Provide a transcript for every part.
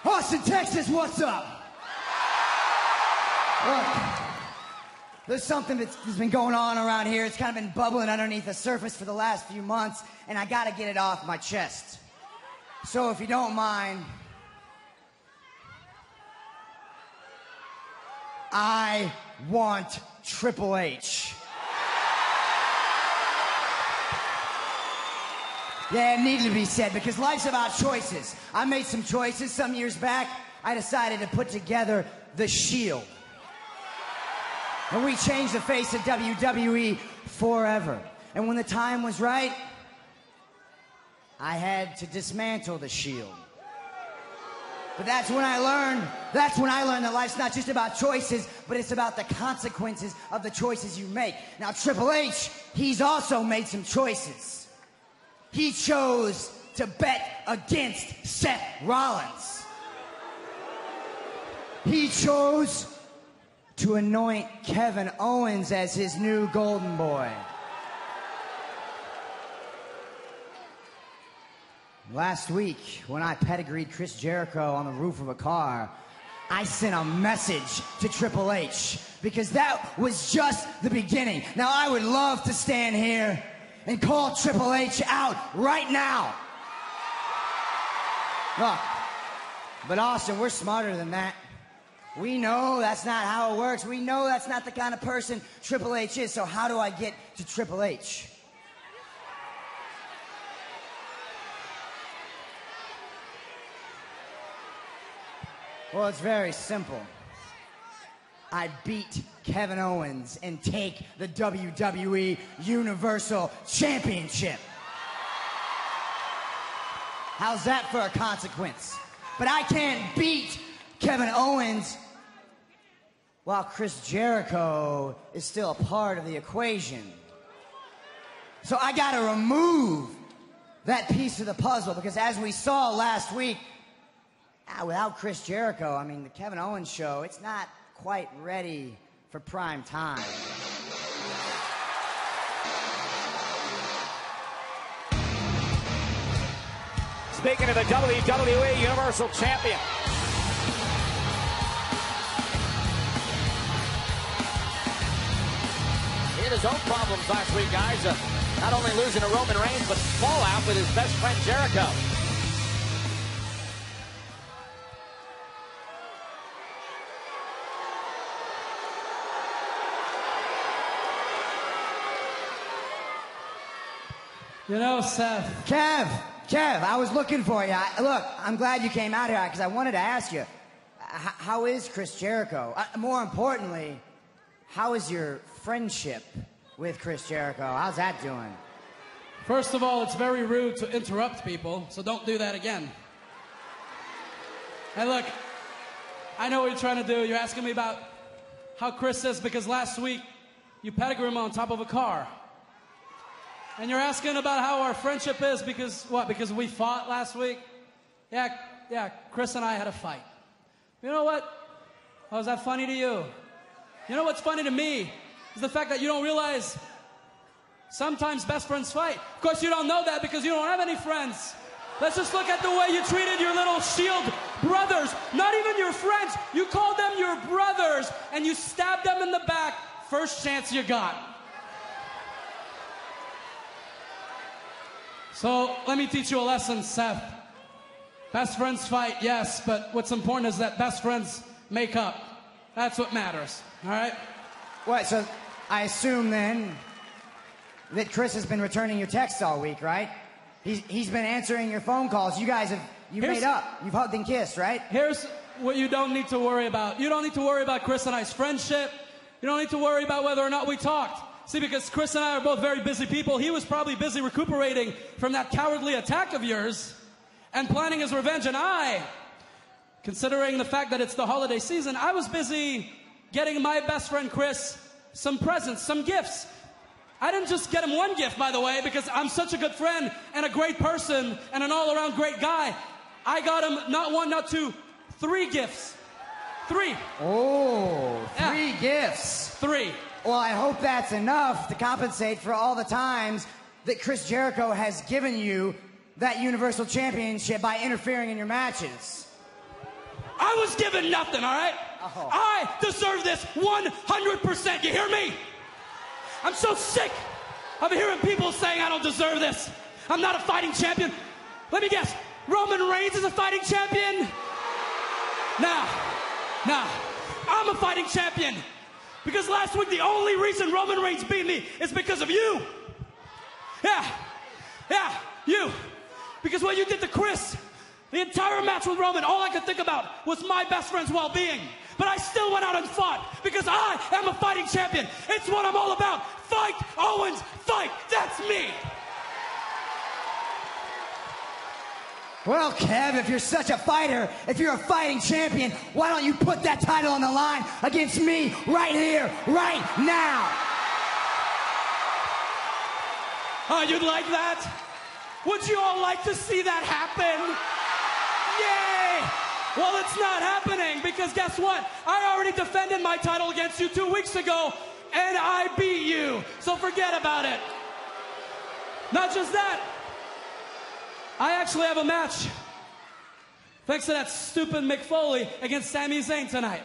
Austin, Texas, what's up? Look, there's something that's been going on around here. It's kind of been bubbling underneath the surface for the last few months, and I gotta get it off my chest. So if you don't mind, I want Triple H. Yeah, it needed to be said because life's about choices. I made some choices some years back. I decided to put together The Shield. And we changed the face of WWE forever. And when the time was right, I had to dismantle The Shield. But that's when I learned that life's not just about choices, but it's about the consequences of the choices you make. Now, Triple H, he's also made some choices. He chose to bet against Seth Rollins. He chose to anoint Kevin Owens as his new golden boy. Last week, when I pedigreed Chris Jericho on the roof of a car, I sent a message to Triple H because that was just the beginning. Now, I would love to stand here and call Triple H out right now. Look, but Austin, we're smarter than that. We know that's not how it works. We know that's not the kind of person Triple H is. So how do I get to Triple H? Well, it's very simple. I beat Kevin Owens and take the WWE Universal Championship. How's that for a consequence? But I can't beat Kevin Owens while Chris Jericho is still a part of the equation. So I gotta remove that piece of the puzzle because as we saw last week, without Chris Jericho, I mean, the Kevin Owens show, it's not quite ready for prime time. Speaking of the WWE Universal Champion. He had his own problems last week, guys. Not only losing to Roman Reigns, but fallout with his best friend Jericho. You know, Seth. Kev, I was looking for you. Look, I'm glad you came out here because I wanted to ask you, how is Chris Jericho? More importantly, how is your friendship with Chris Jericho? How's that doing? First of all, it's very rude to interrupt people, so don't do that again. Hey, look, I know what you're trying to do. You're asking me about how Chris is because last week you pedigree him on top of a car. And you're asking about how our friendship is because, what, because we fought last week? Yeah, Chris and I had a fight. You know what? How is that funny to you? You know what's funny to me is the fact that you don't realize sometimes best friends fight. Of course, you don't know that because you don't have any friends. Let's just look at the way you treated your little Shield brothers. Not even your friends. You called them your brothers and you stabbed them in the back first chance you got. So let me teach you a lesson, Seth. Best friends fight, yes, but what's important is that best friends make up. That's what matters, all right? What, so I assume then that Chris has been returning your texts all week, right? He's been answering your phone calls. You guys made up. You've hugged and kissed, right? Here's what you don't need to worry about. You don't need to worry about Chris and I's friendship. You don't need to worry about whether or not we talked. See, because Chris and I are both very busy people, he was probably busy recuperating from that cowardly attack of yours and planning his revenge. And I, considering the fact that it's the holiday season, I was busy getting my best friend Chris some presents, some gifts. I didn't just get him one gift, by the way, because I'm such a good friend and a great person and an all-around great guy. I got him not one, not two, 3 gifts. 3. Oh, 3 gifts. 3. Well, I hope that's enough to compensate for all the times that Chris Jericho has given you that Universal Championship by interfering in your matches. I was given nothing, all right? Oh. I deserve this 100%. You hear me? I'm so sick of hearing people saying I don't deserve this. I'm not a fighting champion. Let me guess. Roman Reigns is a fighting champion? Nah. I'm a fighting champion. Because last week, the only reason Roman Reigns beat me is because of you. Yeah, you. Because what you did to Chris, the entire match with Roman, all I could think about was my best friend's well-being. But I still went out and fought because I am a fighting champion. It's what I'm all about. Fight, Owens, fight. That's me. Well, Kev, if you're such a fighter, if you're a fighting champion, why don't you put that title on the line against me right here, right now? Oh, you'd like that? Would you all like to see that happen? Yay! Well, it's not happening because guess what? I already defended my title against you 2 weeks ago and I beat you. So forget about it. Not just that. I actually have a match, thanks to that stupid Mick Foley, against Sami Zayn tonight.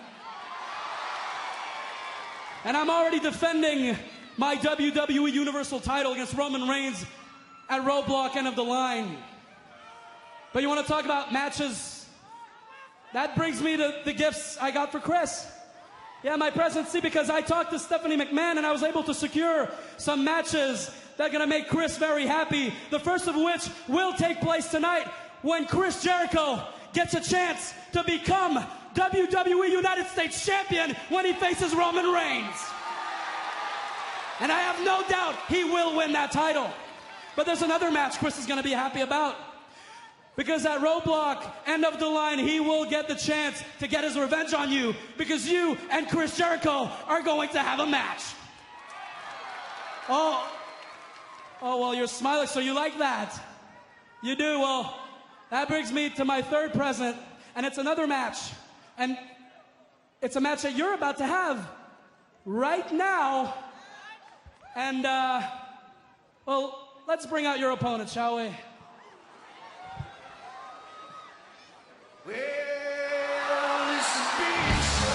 And I'm already defending my WWE Universal title against Roman Reigns at Roadblock End of the Line. But you want to talk about matches? That brings me to the gifts I got for Chris. Yeah, my presidency, because I talked to Stephanie McMahon and I was able to secure some matches that are going to make Chris very happy. The first of which will take place tonight when Chris Jericho gets a chance to become WWE United States Champion when he faces Roman Reigns. And I have no doubt he will win that title. But there's another match Chris is going to be happy about. Because at Roadblock, End of the Line, he will get the chance to get his revenge on you. Because you and Chris Jericho are going to have a match. Oh, well, you're smiling, so you like that. You do. Well, that brings me to my third present, and it's another match. And it's a match that you're about to have right now. And, well, let's bring out your opponent, shall we?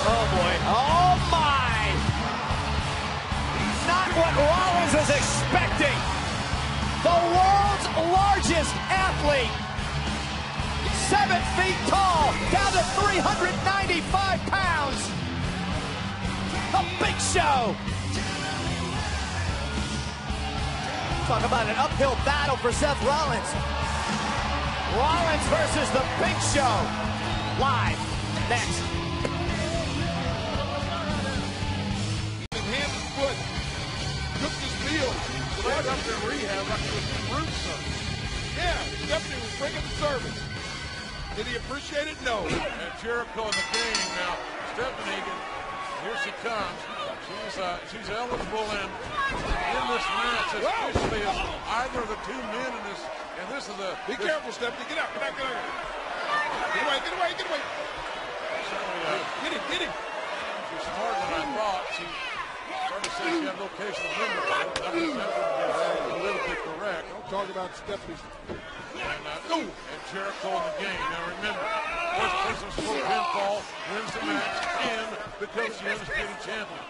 Oh, boy. Oh, my. Not what Rollins was expecting. The world's largest athlete. 7 feet tall, down to 395 pounds. The Big Show. Talk about an uphill battle for Seth Rollins. Rollins versus the Big Show. Live next. Hand and foot. Took his field. Right up in rehab like it was root service. Yeah, Stephanie was bringing the service. Did he appreciate it? No. And Jericho in the game now. Stephanie, here she comes. She's eligible in this match as officially as either of the two men in this. And this is a. Be careful, Stephanie. Get out. Get out. Get out. Get away. Get away. Get away. Get him. Get him. She's smarter than I thought. She started to say she had location of memory. That was a little bit correct. Don't talk about Stephanie's. And Jericho in the game. Now remember, first person to score pinfall wins the match and becomes the undisputed champion.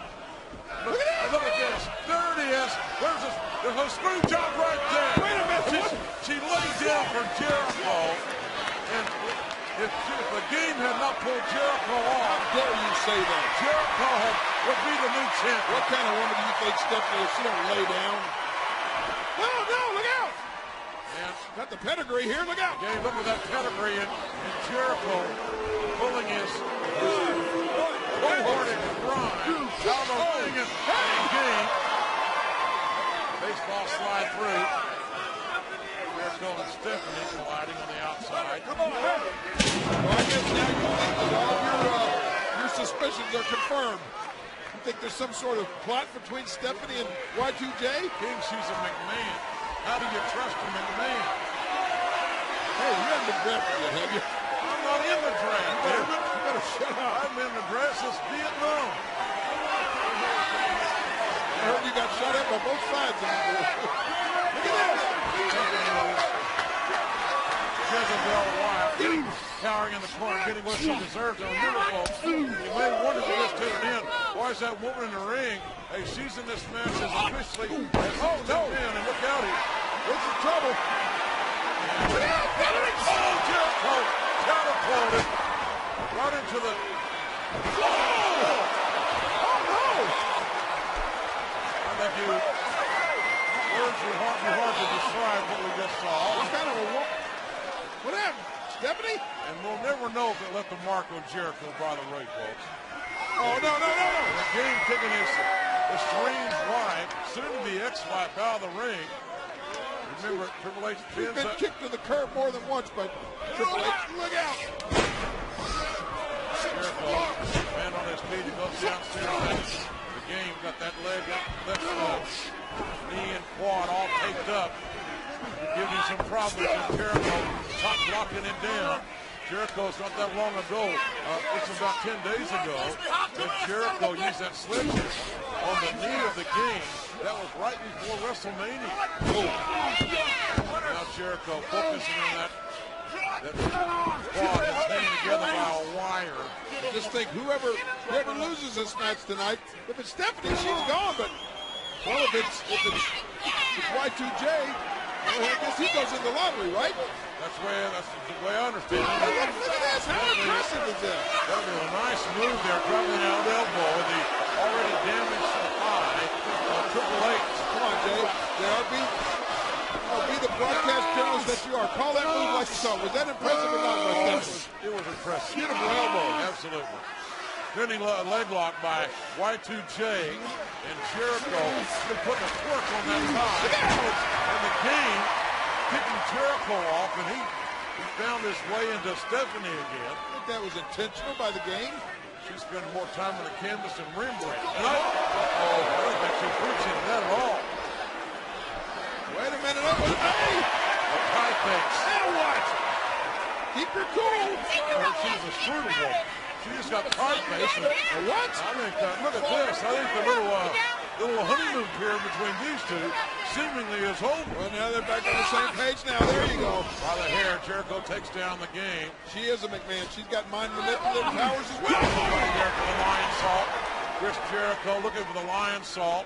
Look at this. There it is. There's a screw job right there. Wait a minute. She laid down for Jericho. And if the game had not pulled Jericho off, How dare you say that? Jericho would be the new champion. What kind of woman do you think Stephanie is? She don't lay down. No, look out. Got the pedigree here. Look out. Yeah, look at that pedigree and Jericho pulling his wholehearted grind out of the ring and game. Baseball slide through. Jericho and Stephanie colliding on the outside. Come on, hey. Well, I guess now you think that all of your suspicions are confirmed. You think there's some sort of plot between Stephanie and Y2J? King, she's a McMahon. How do you trust a McMahon? Hey, you haven't been drafted yet, have you? I'm not in the draft. You better shut up. I've been in the draft since Vietnam. I heard you got shut up on both sides of the board. Look at this. Jezebel Wyatt cowering in the corner, getting what she deserves. And remember, folks, you may wonder if you're just tuning in, why is that woman in the ring? Hey, she's in this match as officially as oh no! In, and look out here, this is trouble. Oh, Jericho catapulted right into the. Oh no! I think you words are hard to describe what we just saw. What kind of a what happened, Stephanie? And we'll never know if it left a mark on Jericho by the way, folks. Oh no! The game kicking his estranged wife, soon to be ex-wife, out of the ring. Remember, Triple H She's been kicked to the curb more than once, but Triple H, look out! Jericho, man on his feet, he goes downstairs. The game got that leg up, left knee and quad all taped up. Giving him some problems, and Jericho top blocking him down. Jericho's not that long ago, it's about 10 days ago, that Jericho used that sledgehammer on the knee of the game. That was right before WrestleMania. Now Jericho focusing on that quad that's hanging together by a wire. I just think whoever loses this match tonight, if it's Stephanie, she's gone. But well, if it's Y2J, well, I guess he goes in the lottery, right? That's the way I understand it. Look at this! How impressive is that? That was a nice move there, dropping out of elbow with the already damaged thigh of Triple H. Come on, Jay. JRB. Be the broadcast journalist that you are. Call that move like you saw. Was that impressive or not? It was impressive. Beautiful elbow. Absolutely. Spinning leg lock by Y2J, and Jericho been putting a torque on that thigh. And the game kicking Jericho off, and he found his way into Stephanie again. I think that was intentional by the game. She spent more time on the canvas than Rembrandt. And I don't think she appreciated that at all. Wait a minute. Oh, hey! A pie face. Now what? Keep your cool. She was a screwball. She just got pie face. A what? I think look at this. I think the little honeymoon period between these two seemingly is over. Well, now they're back on the same page now. There you go. By the hair, Jericho takes down the game. She is a McMahon. She's got mind manipulative powers as well. There for the lion salt. Chris Jericho looking for the lion salt.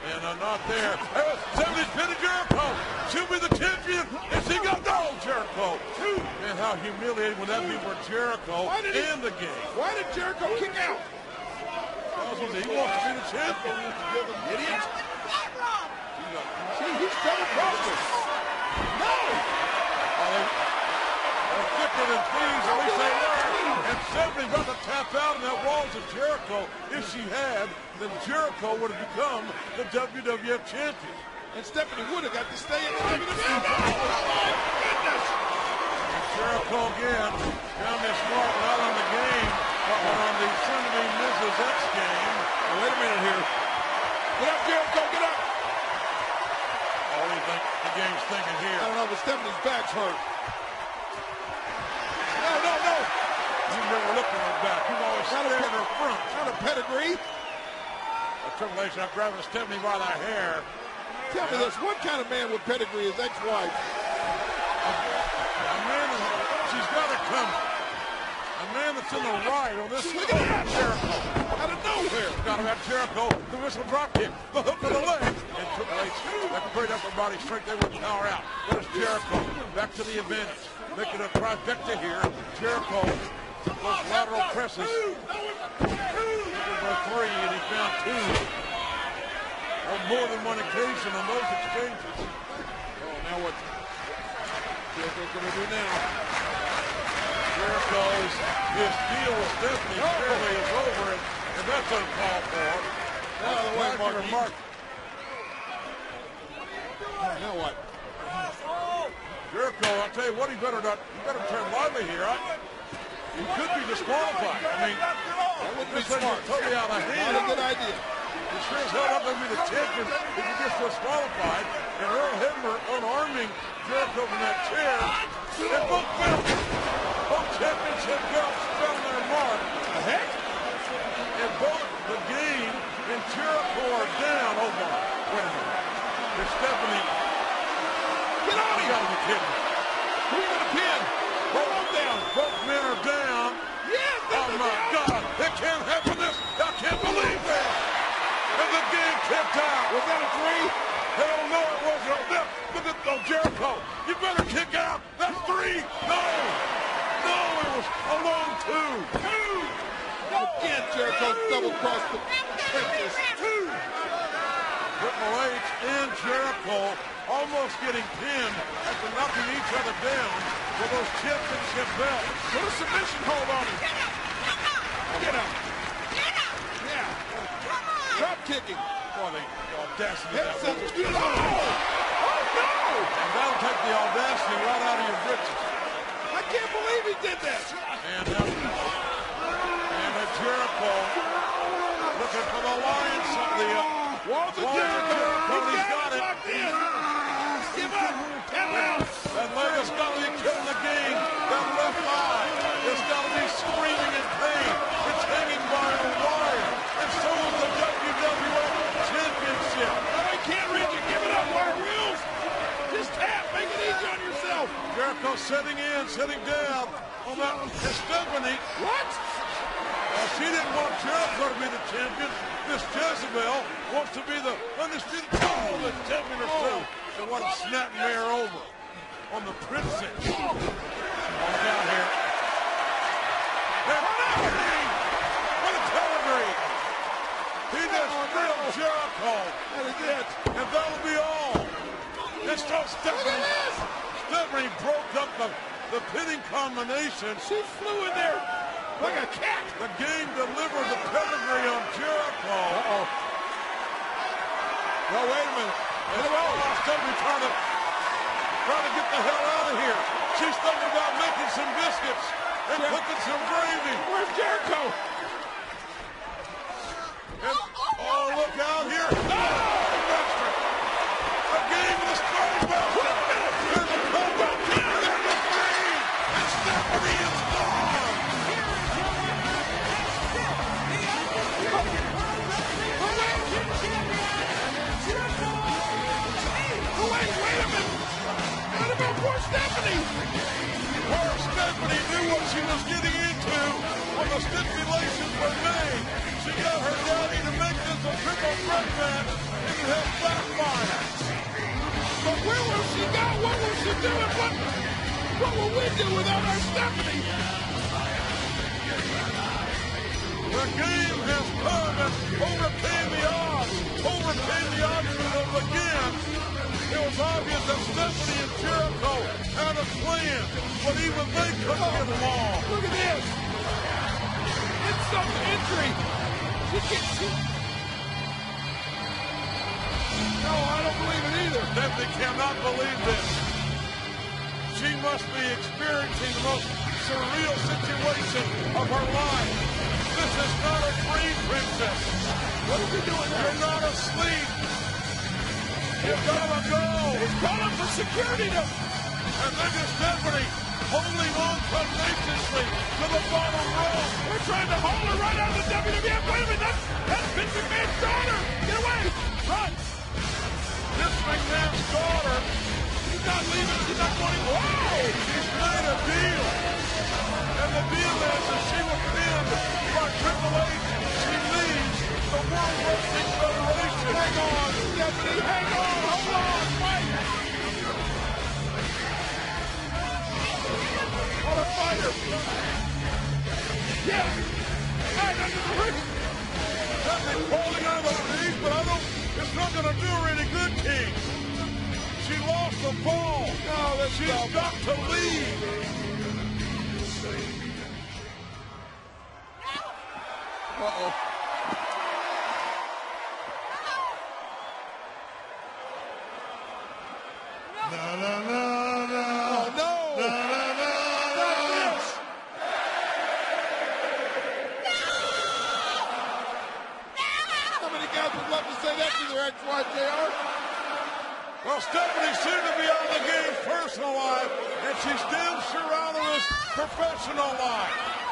And not there. Somebody's pinning Jericho. She'll be the champion. And she got no Jericho. And how humiliating would that be for Jericho and the game? Why did Jericho kick out? He wants to be the champion. Idiot. See, he's double crossed. No! They're thicker than thieves, at least they were. And Stephanie's about to tap out, and that walls of Jericho. If she had, then Jericho would have become the WWF champion. And Stephanie would have got to stay in the WWF. Oh, my goodness! And Jericho again found this mark not on the game, but on the soon-to-be Mrs. X game. Now, wait a minute here. Get up, Jericho, get up! What do you think the game's thinking here? I don't know, but Stephanie's back's hurt. No! You've never looked at her back. You've always stared at her front. Not a pedigree. Triple H now grabbing Stephanie by the hair. Tell me this, what kind of man would pedigree his ex-wife? A man, she's got it coming. A man that's in the right on this. Look at that, Jericho. Out of nowhere. Got him at Jericho. The whistle drop kick. The hook of the leg. And Triple H, that great upper body strength, they would power out. There's Jericho. Back to the advantage. Making a trifecta here. Jericho. Those lateral presses. Looking for three, and he found two. On more than one occasion on those exchanges. Oh, now what? Jericho's going to do now? Jericho's his deal with Stephanie clearly is over, and that's uncalled for. Out of the way, Mark. Now what? Jericho, I'll tell you what, he better turn lively here. He could be disqualified. I mean, That would be this thing smart. is totally out of hand. Not a good idea. He sure as hell not going to be the champion if he gets disqualified. And Earl Hebner unarming Jericho from that chair. And both championship belts found their mark. The heck? And both the game and Jericho are down. Oh my. Wait a minute. There's Stephanie. Get on You him! gotta be kidding me. Who are you going to pin? Both men are Almost a long two. Again, Jericho double-crossed the Princess. Triple H and Jericho almost getting pinned after knocking each other down with those championship belts. Put a submission hold on him. Get up. Yeah. Drop kicking. Boy, the audacity of that move. Oh, no! And that'll take the audacity right out of your britches. I can't believe he did that. And Jericho looking for the Lions. Walls of Jericho. He's got it. Locked in. Give up. Tap out. That leg has got to be killing the game. That left eye has got to be screaming in pain. It's hanging by a wire. And so is the WWF Championship. I can't reach it. Give it up, Wire Wheels. Just tap. Make it easy on yourself. Jericho sitting in, sitting down. On that. And Stephanie. What? Well, she didn't want Jericho to be the champion. This Jezebel wants to be the undisputed champion herself. And what a snapmare over on the princess. On down here. And what a telegraph. He just drilled Jericho. That is it. And that'll be all. And so Stephanie broke up the pinning combination. She flew in there like a cat. The game delivered the pedigree on Jericho. Uh-oh. No, wait a minute. Stephanie trying to get the hell out of here. She's thinking about making some biscuits and cooking some gravy. Where's Jericho? And, oh, look out here. The game of the Strong Buster. There's a comeback. There's the three. And Stephanie is gone. Wait a minute. What about poor Stephanie? Poor Stephanie knew what she was getting into when the stipulations were made. She got her daddy to make this a triple threat match, and it has backfired. But where will she go? What will she do? And what will we do without our Stephanie? The game has come and overcame the odds of again. It was obvious that Stephanie and Jericho had a plan, but even they couldn't get along. Look at this. It's some injury. No, I don't believe it either. Stephanie cannot believe this. She must be experiencing the most surreal situation of her life. This is not a dream, Princess. What is he doing there? You're not asleep. You gotta go. He's calling for security to... And then is Stephanie holding on tenaciously to the bottom rope. They're trying to hold her right out of the WWF. Wait a minute, that's Vince McMahon's daughter. Get away, run. Vince McMahon's daughter. She's not leaving, she's not going. Whoa! She's made a deal. And the deal is that she was pinned by Triple H. She leaves the World Wrestling Federation. Hang on, Stephanie, hang on, hold on, wait. What a fighter. Yes. Right under the ring. Stephanie's holding on to the knees, but it's not going to do her any good, King. She lost the ball. No, She's got to leave. Uh-oh. Well, Stephanie seemed to be out of the game's personal life, and she's damn sure out of his professional life.